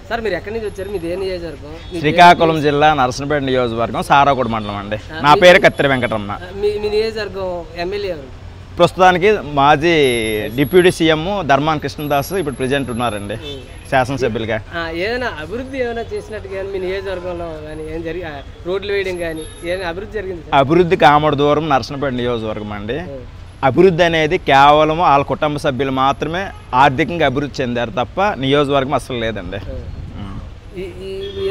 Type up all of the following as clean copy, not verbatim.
Sir మీరు ఎక్కడి నుంచి వచ్చారు? మీది ఏ నియోజకవర్గం? శ్రీకాకుళం జిల్లా నరసనపేట నియోజకవర్గం సారాకోట మండలం అండి. నా పేరు కత్తిరి వెంకటరమణ. మీ నియోజకవర్గం ఎమ్మెల్యే ఎవరు? ప్రస్తుతానికి మాజీ డిప్యూటీ సీఎం ధర్మాన కృష్ణదాస్ ఇప్పుడు ప్రెజెంట్ ఉన్నారండి శాసనసభ్యులుగా. ఏదైనా అభివృద్ధి ఏమైనా చేసినట్టు కానీ మీ నియోజకవర్గంలో కానీ ఏం జరిగి రోడ్లు వేయడం కానీ ఏదైనా అభివృద్ధి జరిగింది? అభివృద్ధికి ఆమడ దూరం నరసనపేట నియోజకవర్గం అండి. అభివృద్ధి అనేది కేవలం వాళ్ళ కుటుంబ సభ్యులు మాత్రమే ఆర్థికంగా అభివృద్ధి చెందారు తప్ప నియోజకవర్గం అసలు లేదండి.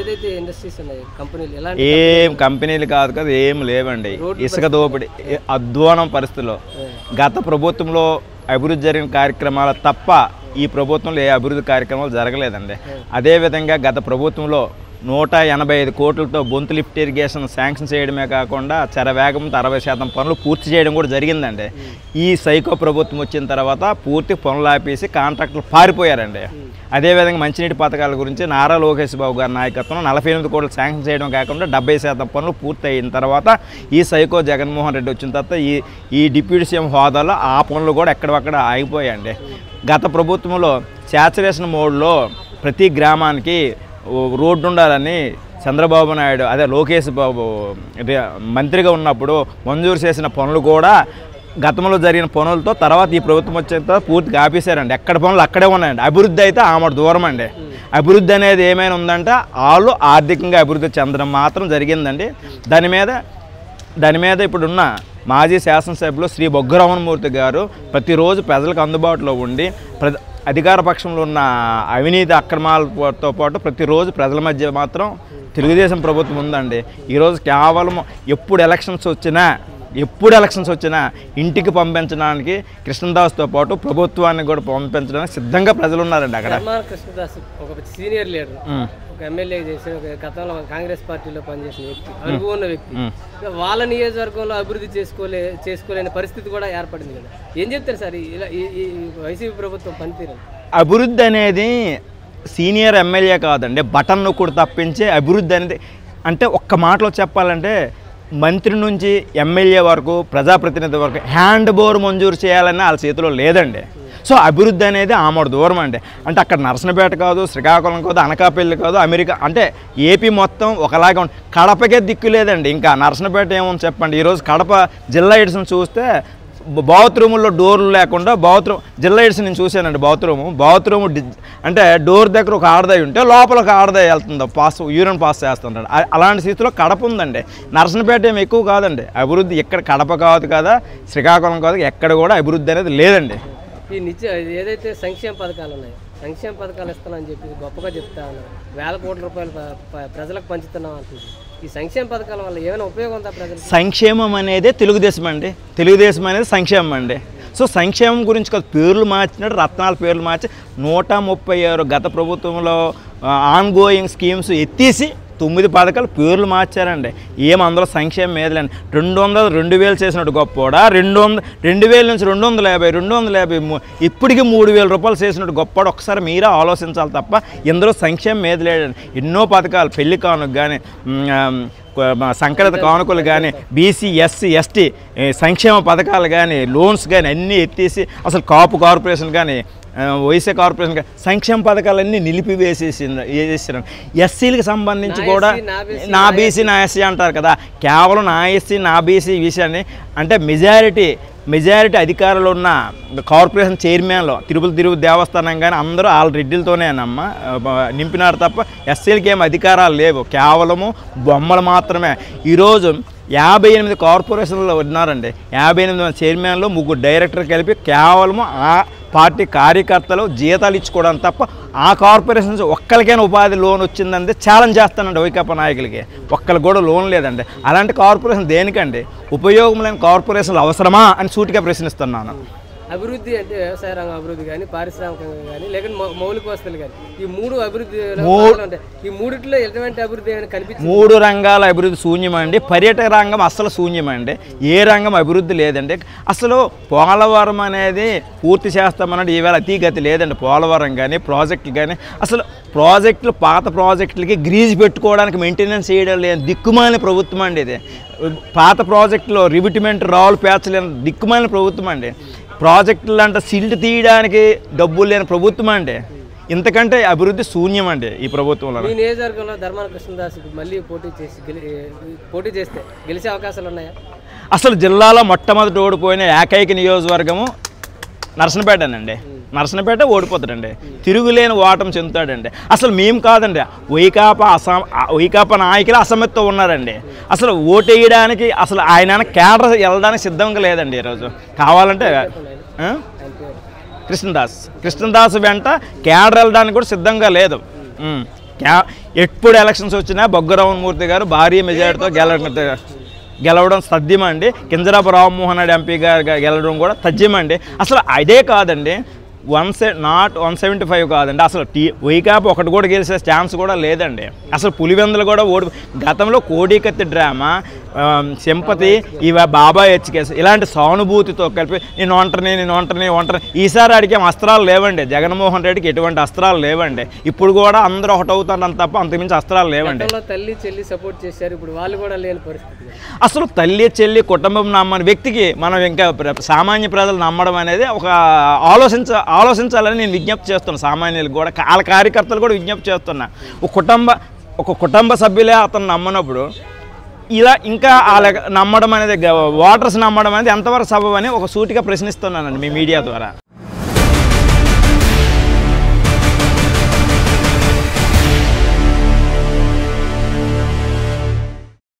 ఏదైతే ఇండస్ట్రీస్ ఉన్నాయి, కంపెనీలు, ఏం కంపెనీలు కాదు ఏం లేవండి. ఇసుక దోపిడీ అధ్వానం పరిస్థితుల్లో గత ప్రభుత్వంలో అభివృద్ధి జరిగిన కార్యక్రమాలు తప్ప ఈ ప్రభుత్వంలో ఏ అభివృద్ధి కార్యక్రమాలు జరగలేదండి. అదేవిధంగా గత ప్రభుత్వంలో 185 కోట్లతో బొంతు లిఫ్ట్ ఇరిగేషన్ శాంక్షన్ చేయడమే కాకుండా శరవేగంతో 60% పనులు పూర్తి చేయడం కూడా జరిగిందండి. ఈ సైకో ప్రభుత్వం వచ్చిన తర్వాత పూర్తి పనులు ఆపేసి కాంట్రాక్టులు పారిపోయారండి. అదేవిధంగా మంచినీటి పథకాల గురించి నారా లోకేష్ బాబు గారి నాయకత్వంలో 48 కోట్లు శాంక్షన్ చేయడం కాకుండా 70% పనులు పూర్తి అయిన తర్వాత ఈ సైకో జగన్మోహన్ రెడ్డి వచ్చిన తర్వాత ఈ డిప్యూటీ సీఎం హోదాలో ఆ పనులు కూడా ఎక్కడక్కడ ఆగిపోయాయండి. గత ప్రభుత్వంలో శాచురేషన్ మోడ్లో ప్రతి గ్రామానికి రోడ్డు ఉండాలని చంద్రబాబు నాయుడు అదే లోకేష్ బాబు మంత్రిగా ఉన్నప్పుడు మంజూరు చేసిన పనులు కూడా గతంలో జరిగిన పనులతో తర్వాత ఈ ప్రభుత్వం వచ్చిన తర్వాత పూర్తిగా ఆపేశారండి. ఎక్కడ పనులు అక్కడే ఉన్నాయండి. అభివృద్ధి అయితే ఆమె దూరం అండి. అభివృద్ధి అనేది ఏమైనా ఉందంటే వాళ్ళు ఆర్థికంగా అభివృద్ధి చెందడం మాత్రం జరిగిందండి. దాని మీద ఇప్పుడున్న మాజీ శాసనసభ్యులు శ్రీ బొగ్గ రమణమూర్తి గారు ప్రతిరోజు ప్రజలకు అందుబాటులో ఉండి అధికార పక్షంలో ఉన్న అవినీతి అక్రమాలతో పాటు ప్రతిరోజు ప్రజల మధ్య మాత్రం తెలుగుదేశం ప్రభుత్వం ఉందండి. ఈరోజు కేవలం ఎప్పుడు ఎలక్షన్స్ వచ్చినా ఇంటికి పంపించడానికి కృష్ణదాస్తో పాటు ప్రభుత్వాన్ని కూడా పంపించడానికి సిద్ధంగా ప్రజలు ఉన్నారండి. అక్కడ కృష్ణదాస్ ఒక సీనియర్ లీడర్, ఒక ఎమ్మెల్యే చేసిన, గతంలో కాంగ్రెస్ పార్టీలో పనిచేసిన వ్యక్తి, అనుభవం ఉన్న వ్యక్తి, వాళ్ళ నియోజకవర్గంలో అభివృద్ధి చేసుకోలేని పరిస్థితి కూడా ఏర్పడింది కదా. ఏం చెప్తారు సార్ ఇలా ఈ వైసీపీ ప్రభుత్వం పనితీరు? అభివృద్ధి అనేది సీనియర్ ఎమ్మెల్యే కాదండి, బటన్ నొక్కుడు తప్పించే అభివృద్ధి అనేది అంటే ఒక్క మాటలో చెప్పాలంటే మంత్రి నుంచి ఎమ్మెల్యే వరకు ప్రజాప్రతినిధి వరకు హ్యాండ్ బోర్ మంజూరు చేయాలని వాళ్ళ చేతిలో లేదండి. సో అభివృద్ధి అనేది ఆమడ దూరం అండి. అంటే అక్కడ నరసనపేట కాదు, శ్రీకాకుళం కాదు, అనకాపల్లి కాదు, అమెరికా అంటే ఏపీ మొత్తం ఒకలాగా ఉంది. కడపకే దిక్కు లేదండి. ఇంకా నరసనపేట ఏమని చెప్పండి. ఈరోజు కడప జిల్లా ఎడిషన్ చూస్తే బాత్రూముల్లో డోర్లు లేకుండా జిల్లా ఎడిషన్ నేను చూశానండి. బాత్రూము అంటే డోర్ దగ్గర ఒక ఆడదాయి ఉంటే లోపల ఒక ఆడదాయి వెళ్తుందో యూరిన్ పాస్ చేస్తుంటాడు. అలాంటి స్థితిలో కడప ఉందండి. నరసనపేట ఏమి ఎక్కువ కాదండి. అభివృద్ధి ఎక్కడ కడప కాదు కదా, శ్రీకాకుళం కాదు, ఎక్కడ కూడా అభివృద్ధి అనేది లేదండి. ఈ ఏదైతే సంక్షేమ పథకాలు ఉన్నాయో, సంక్షేమ పథకాలు ఇస్తున్నామని చెప్పి గొప్పగా చెప్తా ఉన్నారు. 1000 కోట్ల రూపాయలు ప్రజలకు పంచుతున్నాం అంటుంది. ఈ సంక్షేమ పథకాల వల్ల ఏమైనా ఉపయోగం ఉందా ప్రజలకు? సంక్షేమం అనేది తెలుగుదేశం అనేది సంక్షేమం అండి. సో సంక్షేమం గురించి కాదు, పేర్లు మార్చినట్టు రత్నాల పేర్లు మార్చి 136 గత ప్రభుత్వంలో ఆన్ గోయింగ్ స్కీమ్స్ ఎత్తేసి 9 పథకాలు పేర్లు మార్చారండి. ఏం అందులో సంక్షేమం మీదలేండి. 200 2000 చేసినట్టు గొప్పోడా, 2000 నుంచి 250 ఇప్పటికీ 3000 రూపాయలు చేసినట్టు గొప్పోడా ఒకసారి మీరే ఆలోచించాలి తప్ప ఇందులో సంక్షేమం మీద లేదండి. ఎన్నో పథకాలు పెళ్లి కానుక కానీ, సంక్రాంతి కానుకలు కానీ, బీసీ ఎస్సీ ఎస్టీ సంక్షేమ పథకాలు కానీ, లోన్స్ కానీ అన్నీ ఎత్తేసి అసలు కాపు కార్పొరేషన్ కానీ, వైసీ కార్పొరేషన్ కానీ సంక్షేమ పథకాలన్నీ నిలిపివేసేసారు. ఎస్సీలకు సంబంధించి కూడా నా బీసీ నా ఎస్సీ అంటారు కదా, కేవలం నా ఎస్సీ నా బీసీ విషయాన్ని అంటే మెజారిటీ అధికారులు ఉన్న కార్పొరేషన్ చైర్మన్లో తిరుపతి దేవస్థానం కానీ అందరూ వాళ్ళ రెడ్డిలతోనేనమ్మా నింపినారు తప్ప ఎస్సీలకి ఏం అధికారాలు లేవు, కేవలము బొమ్మలు మాత్రమే. ఈరోజు 58 కార్పొరేషన్లు ఉన్నారండి. 58 చైర్మన్లు, 3 డైరెక్టర్ కలిపి కేవలము ఆ పార్టీ కార్యకర్తలు జీతాలు ఇచ్చుకోవడం తప్ప ఆ కార్పొరేషన్స్ ఒక్కరికైనా ఉపాధి లోన్ వచ్చిందంటే ఛాలెంజ్ చేస్తానండి వైకాపా నాయకులకి. ఒక్కరికి కూడా లోన్ లేదండి. అలాంటి కార్పొరేషన్ దేనికండి? ఉపయోగం లేని కార్పొరేషన్లు అవసరమా అని సూటిగా ప్రశ్నిస్తున్నాను. అభివృద్ధి అంటే వ్యవసాయ రంగం అభివృద్ధి కానీ, పారిశ్రామికంగా కానీ, లేకపోతే మౌలిక వసతులు కానీ, ఈ 3 అభివృద్ధి ఈ మూడిట్లో ఎటువంటి అభివృద్ధి కనిపిస్తుంది? 3 రంగాల అభివృద్ధి శూన్యమండి. పర్యాటక రంగం అసలు శూన్యమండి. ఏ రంగం అభివృద్ధి లేదండి. అసలు పోలవరం అనేది పూర్తి చేస్తామన్నది ఈవేళ అతీగతి లేదండి. పోలవరం కానీ, ప్రాజెక్టులు కానీ, అసలు ప్రాజెక్టులు పాత ప్రాజెక్టులకి గ్రీజ్ పెట్టుకోవడానికి మెయింటెనెన్స్ చేయడం లేదు. దిక్కుమాలిన ప్రభుత్వం అండి ఇది. పాత ప్రాజెక్టులో రివిట్మెంట్ రాళ్ళు పేర్చలేని దిక్కుమాలిన ప్రభుత్వం అండి. ప్రాజెక్టులు అంటే సిల్ట్ తీయడానికి డబ్బులు లేని ప్రభుత్వం అండి. ఇంతకంటే అభివృద్ధి శూన్యం అండి ఈ ప్రభుత్వంలో. మీ నియోజకవర్గంలో ధర్మాన కృష్ణదాస్ మళ్ళీ పోటీ చేస్తే గెలిచే అవకాశాలు ఉన్నాయా? అసలు జిల్లాలో మొట్టమొదటి ఓడిపోయిన ఏకైక నియోజకవర్గము నరసనపేటనండి. నరసనపేట ఓడిపోతాడండి, తిరుగులేని ఓటమి చెందుతాడండి. అసలు మేము కాదండి, వైకాపా నాయకులు అసమర్థతో ఉన్నారండి. అసలు ఓటేయడానికి అసలు ఆయన కేడర్ వెళ్ళడానికి సిద్ధంగా లేదండి ఈరోజు. కావాలంటే కృష్ణదాస్ వెంట కేడర్ వెళ్ళడానికి కూడా సిద్ధంగా లేదు. ఎప్పుడు ఎలక్షన్స్ వచ్చినా బొగ్గరామన్ మూర్తి గారు భారీ మెజారిటీతో గెలవడం తథ్యమండి. కింజరాపు రామ్మోహన్ రెడ్డి ఎంపీ గారు గెలవడం కూడా తథ్యమండి. అసలు అదే కాదండి, 175 కాదండి, అసలు వైకాపా ఒకటి కూడా గెలిచే ఛాన్స్ కూడా లేదండి. అసలు పులివెందులు కూడా గతంలో కోడికత్తి డ్రామా, సింపతి, ఇవ బాబాయ్ హెచ్కేస్ ఇలాంటి సానుభూతితో కలిపి నేను ఒంటరిని ఈసారి అడిగే అస్త్రాలు లేవండి. జగన్మోహన్ రెడ్డికి ఎటువంటి అస్త్రాలు లేవండి. ఇప్పుడు కూడా అందరూ ఒకటి అవుతారని తప్ప అంతకుమించి అస్త్రాలు లేవండి. తల్లి చెల్లి సపోర్ట్ చేశారు, ఇప్పుడు వాళ్ళు కూడా లేని పరిస్థితి. అసలు తల్లి చెల్లి కుటుంబం నమ్మని వ్యక్తికి మనం ఇంకా సామాన్య ప్రజలు నమ్మడం అనేది ఒక ఆలోచించాలని నేను విజ్ఞప్తి చేస్తున్నాను. సామాన్యులకు కూడా, వాళ్ళ కార్యకర్తలు కూడా విజ్ఞప్తి చేస్తున్నా. ఒక కుటుంబ సభ్యులే అతను నమ్మనప్పుడు ఇలా ఇంకా వాళ్ళ నమ్మడం అనేది, ఓటర్స్ నమ్మడం అనేది ఎంతవరకు సబబని ఒక సూటిగా ప్రశ్నిస్తున్నానండి మీ మీడియా ద్వారా.